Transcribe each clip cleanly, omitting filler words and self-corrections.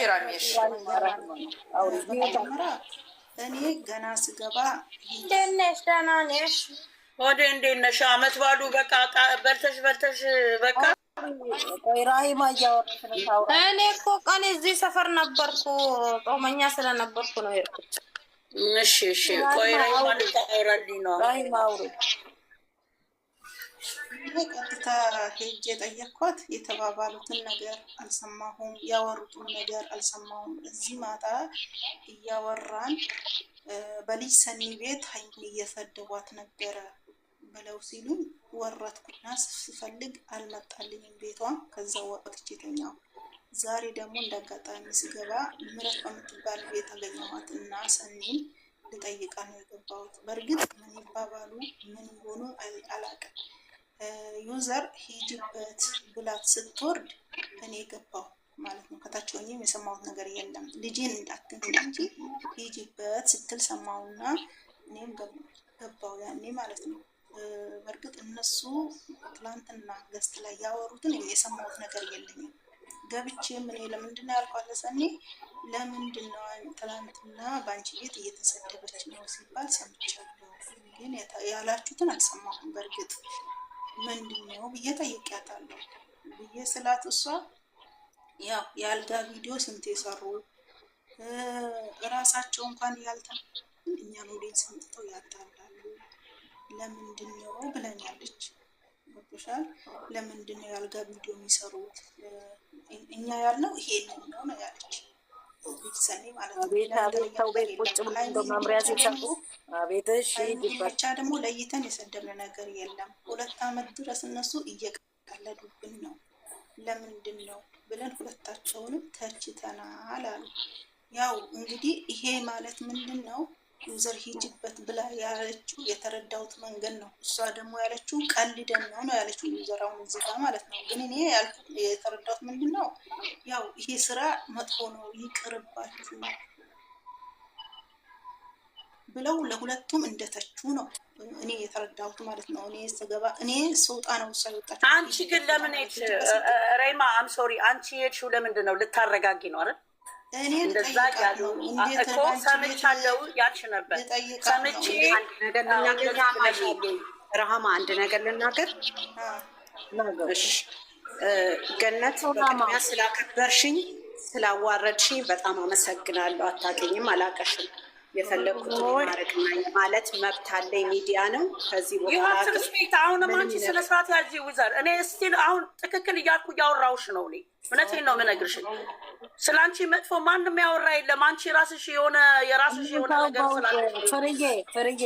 ረሚሽ እኔ ገና ስገባ እንዴት ነሽ? ደህና ነሽ? ወደ እንዴት ነሽ? አመት ባሉ በቃ በልተሽ በቃ ራሂማ እያወራች ነው። እኔ እኮ ቀን እዚህ ሰፈር ነበርኩ፣ ጦመኛ ስለነበርኩ ነው የሄድኩት። እሺ ቆይ ራሂማ ልታወራልኝ ነው። ራሂማ አውሪ። ቀጥታ ሄጄ የጠየኳት የተባባሉትን ነገር አልሰማሁም፣ ያወሩትን ነገር አልሰማሁም። እዚህ ማታ እያወራን በልጅ ሰኒ ቤት ሀይሚን እየሰደቧት ነበረ ብለው ሲሉ ወረድኩና ስፈልግ አልመጣልኝም ቤቷን። ከዛ ወጥቼ ተኛሁ። ዛሬ ደግሞ እንዳጋጣሚ ስገባ ምረት በምትባል ቤት አገኘኋት እና ሰኒን ልጠይቃ ነው የገባሁት። በእርግጥ ምን ይባባሉ ምን ይሆኑ አላውቅም። ዩዘር ሂጅበት ብላት ስትወርድ እኔ ገባሁ ማለት ነው። ከታች ሆኜም የሰማሁት ነገር የለም። ልጄን እንዳትንኪ እንጂ ሂጅበት ስትል ሰማሁና እኔም ገባሁ ያኔ ማለት ነው። በእርግጥ እነሱ ትላንትና ገስት ላይ ያወሩትን የሰማሁት ነገር የለኝም። ገብቼ ምን ለምንድን ነው ያልኳት ለሰኒ ለምንድን ነው ትላንትና በአንቺ ቤት እየተሰደበች ነው ሲባል ሰምቻለሁ፣ ግን ያላችሁትን አልሰማሁም። በእርግጥ ምንድን ነው ብዬ ጠይቄያታለሁ ብዬ ስላት እሷ ያው የአልጋ ቪዲዮ ስንት የሰሩ እራሳቸው እንኳን እኛን ወዴን ሰምተው ያጣላሉ። ለምንድን ነው ብለኛለች። ወጥሻል ለምንድን ነው የአልጋ ቪዲዮ የሚሰሩት? እኛ ያልነው ይሄንን ነው ያለች። ሰኔ ማለት ነው ብቻ ደግሞ ለይተን የሰደብን ነገር የለም። 2 አመት ድረስ እነሱ እየቀለዱብን ነው። ለምንድን ነው ብለን ሁለታቸውንም ተችተናል አሉ። ያው እንግዲህ ይሄ ማለት ምንድን ነው ዩዘር ሂጅበት ብላ ያለችው የተረዳሁት መንገድ ነው። እሷ ደግሞ ያለችው ቀልደን ነው ያለችው ዩዘራውን እዚህ ጋር ማለት ነው። ግን እኔ የተረዳሁት ምንድን ነው ያው ይሄ ስራ መጥፎ ነው ይቅርባችሁ ብለው ለሁለቱም እንደተቹ ነው እኔ የተረዳሁት ማለት ነው። እኔ ስገባ እኔ ስወጣ ነው እሷ የወጣችው። አንቺ ግን ለምን ሄድሽ ሬማ? አም ሶሪ አንቺ ሄድሽው ለምንድን ነው? ልታረጋጊ ነው አይደል? እንደዛ ያሉ እኮ ሰምቻለሁ ያልሽ ነበር። ሰምቼ ረሃማ አንድ ነገር ልናገር። እሺ ገነት በቅድሚያ ስላከበርሽኝ ስላዋረድሽኝ በጣም አመሰግናለሁ። አታውቂኝም፣ አላውቅሽም። የፈለግኩት ማድረግና ማለት መብት አለኝ። ሚዲያ ነው። ከዚህ በኋላ አሁንም አንቺ ስነ ስርዓት ያዥ ዊዘር። እኔ ስቲል አሁን ትክክል እያልኩ እያወራሁሽ ነው። እኔ እውነቴን ነው የምነግርሽ። ስለ አንቺ መጥፎ ማንም ያወራ የለም። አንቺ ራስሽ የሆነ የራስሽ የሆነ ነገር ስላለሽ ፍርዬ ገንዬ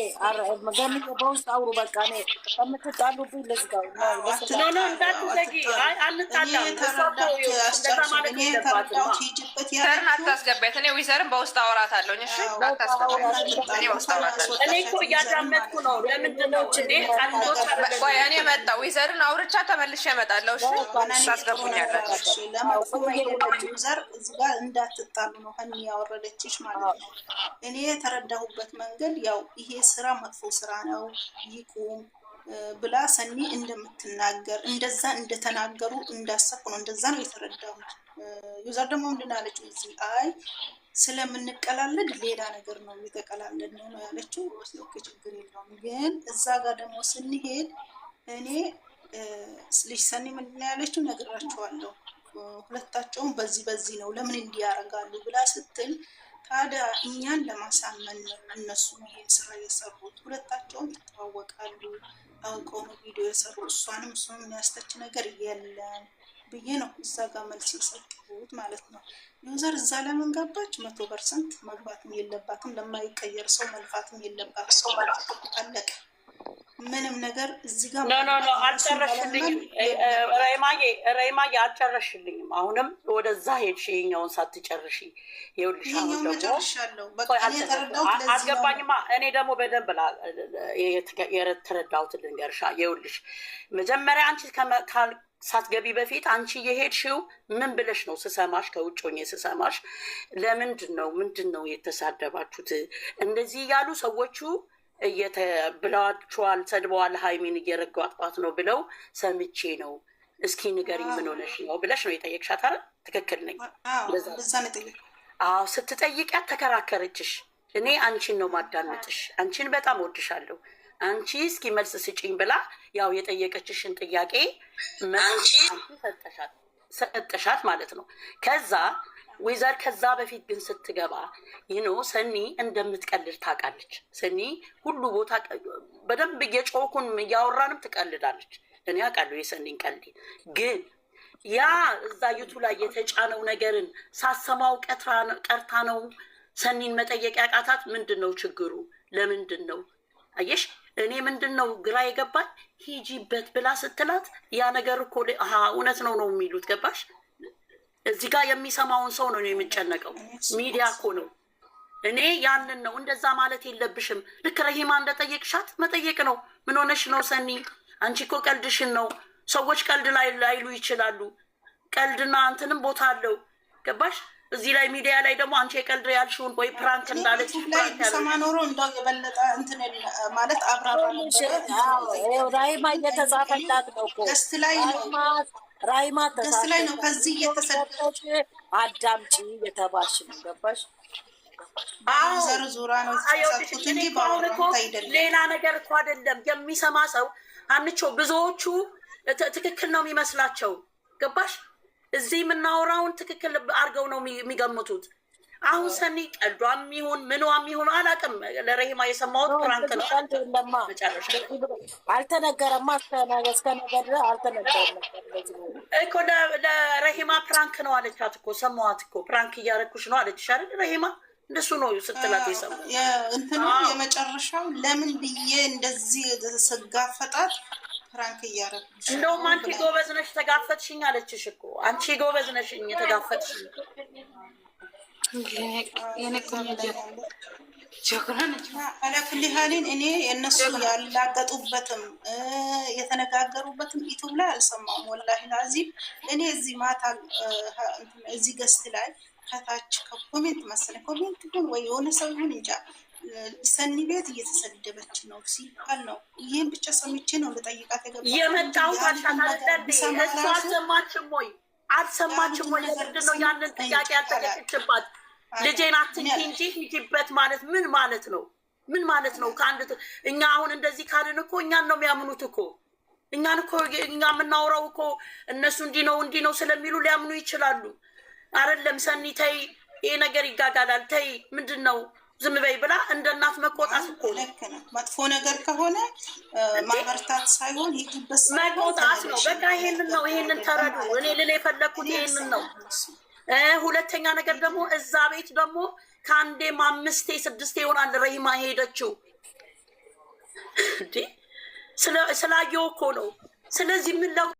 በውስጥ አውሩ። በቃ እኔ ከምትጣሉብኝ ልዝጋው። ኖ እንዳትዘጊ። አይ አንጣላም። እንደዛ ማለት የለባትም። ዊዘርን አታስገቢያት። እኔ ዊዘርን በውስጥ አወራታለሁ። እሺ እኔ በውስጥ አወራታለሁ። እኔ እኮ እያዳመጥኩ ነው። ለምንድን ነው እንዴ ቆይ እኔ መጣሁ። ዊዘርን አውርቻ ተመልሼ እመጣለሁ። እሺ ታስገቡኛላችሁ። ዩዘር እዚህ ጋር እንዳትጣሉ ነው ከኒ ያወረደችሽ ማለት ነው። እኔ የተረዳሁበት መንገድ ያው ይሄ ስራ መጥፎ ስራ ነው ይቁም ብላ ሰኒ እንደምትናገር እንደዛ እንደተናገሩ እንዳሰብኩ ነው። እንደዛ ነው የተረዳሁት። ዩዘር ደግሞ ምንድን አለችው እዚህ አይ ስለምንቀላለድ ሌላ ነገር ነው የተቀላለድ ነው ያለችው። ኦኬ ችግር የለውም። ግን እዛ ጋር ደግሞ ስንሄድ እኔ ልጅ ሰኒ ምንድን ያለችው ነግራችኋለሁ። ሁለታቸውም በዚህ ነው ለምን እንዲያረጋሉ ብላ ስትል ታዲያ እኛን ለማሳመን ነው እነሱ ይሄን ስራ የሰሩት። ሁለታቸውም ይተዋወቃሉ፣ አውቀው ነው ቪዲዮ የሰሩት። እሷንም እሱንም የሚያስተች ነገር የለም ብዬ ነው እዛ ጋር መልስ የሰጡት ማለት ነው። ዩዘር እዛ ለምን ገባች? 100% መግባትም የለባትም። ለማይቀየር ሰው መልፋትም የለባትም። ሰው ማለት አለቀ። ምንም ነገር እዚህ ጋር ኖ አልጨረሽልኝም። ሬማዬ አልጨረሽልኝም። አሁንም ወደዛ ሄድሽ ይኸኛውን ሳትጨርሺ። ይኸውልሽ አሁን ደግሞ አልገባኝማ። እኔ ደግሞ በደንብ የተረዳሁትን ልንገርሻ። ይኸውልሽ መጀመሪያ አንቺ ሳትገቢ በፊት አንቺ የሄድሽው ምን ብለሽ ነው? ስሰማሽ ከውጭ ሆኜ ስሰማሽ ምንድን ነው የተሳደባችሁት? እንደዚህ እያሉ ሰዎቹ ብለዋችኋል፣ ሰድበዋል፣ ሀይሚን እየረገጧት ነው ብለው ሰምቼ ነው። እስኪ ንገሪኝ ምን ሆነሽ ነው ብለሽ ነው የጠየቅሻት አይደል? ትክክል ነኝ? እዛ ነው ጠየቅኩት። አዎ ስትጠይቂያት ተከራከረችሽ። እኔ አንቺን ነው ማዳመጥሽ፣ አንቺን በጣም ወድሻለሁ፣ አንቺ እስኪ መልስ ስጪኝ ብላ ያው የጠየቀችሽን ጥያቄ ሰጠሻት ማለት ነው። ከዛ ወይዘር ከዛ በፊት ግን ስትገባ ሰኒ እንደምትቀልድ ታውቃለች። ሰኒ ሁሉ ቦታ በደንብ እየጮኩን እያወራንም ትቀልዳለች። እኔ አውቃለሁ የሰኒን ቀልድ። ግን ያ እዛ ዩቱ ላይ የተጫነው ነገርን ሳሰማው ቀርታ ነው ሰኒን መጠየቅ ያቃታት። ምንድን ነው ችግሩ? ለምንድን ነው አየሽ? እኔ ምንድን ነው ግራ የገባኝ ሂጂበት ብላ ስትላት ያ ነገር እኮ እውነት ነው የሚሉት ገባሽ? እዚህ ጋር የሚሰማውን ሰው ነው የምጨነቀው። ሚዲያ እኮ ነው። እኔ ያንን ነው እንደዛ ማለት የለብሽም። ልክ ረሂማ እንደጠየቅሻት መጠየቅ ነው። ምን ሆነሽ ነው ሰኒ? አንቺ እኮ ቀልድሽን ነው። ሰዎች ቀልድ ላይሉ ይችላሉ። ቀልድና እንትንም ቦታ አለው ገባሽ? እዚህ ላይ ሚዲያ ላይ ደግሞ አንቺ የቀልድ ያልሽውን ወይ ፕራንክ እንዳለች ሰማ ኖሮ እንደው የበለጠ እንትን ማለት አብራራ ራሂማ እየተጻፈላት ነው እኮ ገስት ላይ ነው ራሂማ ገስት ላይ ነው። ከዚህ እየተሰደች አዳምጪ የተባልሽ ነው ገባሽ? ዘር ዙራ ነው ተሳትኩት እንጂ ባሁን አይደለም። ሌላ ነገር እኮ አይደለም። የሚሰማ ሰው አንቾ ብዙዎቹ ትክክል ነው የሚመስላቸው ገባሽ? እዚህ የምናወራውን ትክክል አድርገው ነው የሚገምቱት። አሁን ሰኒ ቀልዷም ይሁን ምንዋም ይሁን አላውቅም። ለረሂማ የሰማሁት ፕራንክ ነው። አልተነገረማ እስከ ነገ ድረስ አልተነገረም እኮ ለረሂማ ፕራንክ ነው አለቻት እኮ ሰማኋት እኮ ፕራንክ እያደረኩሽ ነው አለችሽ አይደል? ረሂማ እንደሱ ነው ስትላት የሰማሁት። እንትኑ የመጨረሻው ለምን ብዬ እንደዚህ ስጋፈጣት ፕራንክ እያደረኩሽ እንደውም አንቺ ጎበዝ ነሽ ተጋፈጥሽኝ አለችሽ እኮ። አንቺ ጎበዝ ነሽ የተጋፈጥሽኝ አለክልሃልን እኔ የእነሱ ያላገጡበትም የተነጋገሩበትም ዩቱብ ላይ አልሰማሁም። ወላሂ ላዚም እኔ እዚህ ማታ እዚህ ገስት ላይ ከታች ከኮሜንት መሰለኝ ኮሜንት ግን ወይ የሆነ ሰው ይሁን እንጃ ሰኒ ቤት እየተሰደበች ነው ሲባል ነው። ይህን ብቻ ሰምቼ ነው ልጠይቃት የመጣው አልሰማችም ወይ? አልሰማችም ወይ? ምንድን ነው ያንን ጥያቄ ያልጠየቀችባት? ልጄን አትንኪ እንጂ ሂጂበት ማለት ምን ማለት ነው? ምን ማለት ነው? ከአንድ እኛ አሁን እንደዚህ ካልን እኮ እኛን ነው የሚያምኑት እኮ። እኛን እኮ እኛ የምናወራው እኮ እነሱ እንዲህ ነው ስለሚሉ ሊያምኑ ይችላሉ። አይደለም ሰኒ ተይ፣ ይሄ ነገር ይጋጋላል፣ ተይ ምንድን ነው ዝም በይ ብላ እንደ እናት መቆጣት እኮ ነው። መጥፎ ነገር ከሆነ ማበርታት ሳይሆን ሂጂበት መቆጣት ነው። በቃ ይሄንን ተረዱ። እኔ ልል የፈለግኩት ይሄንን ነው። ሁለተኛ ነገር ደግሞ እዛ ቤት ደግሞ ከአንዴም 5 6 ይሆናል ረሂማ ሄደችው እንዴ ስላየው እኮ ነው። ስለዚህ ምን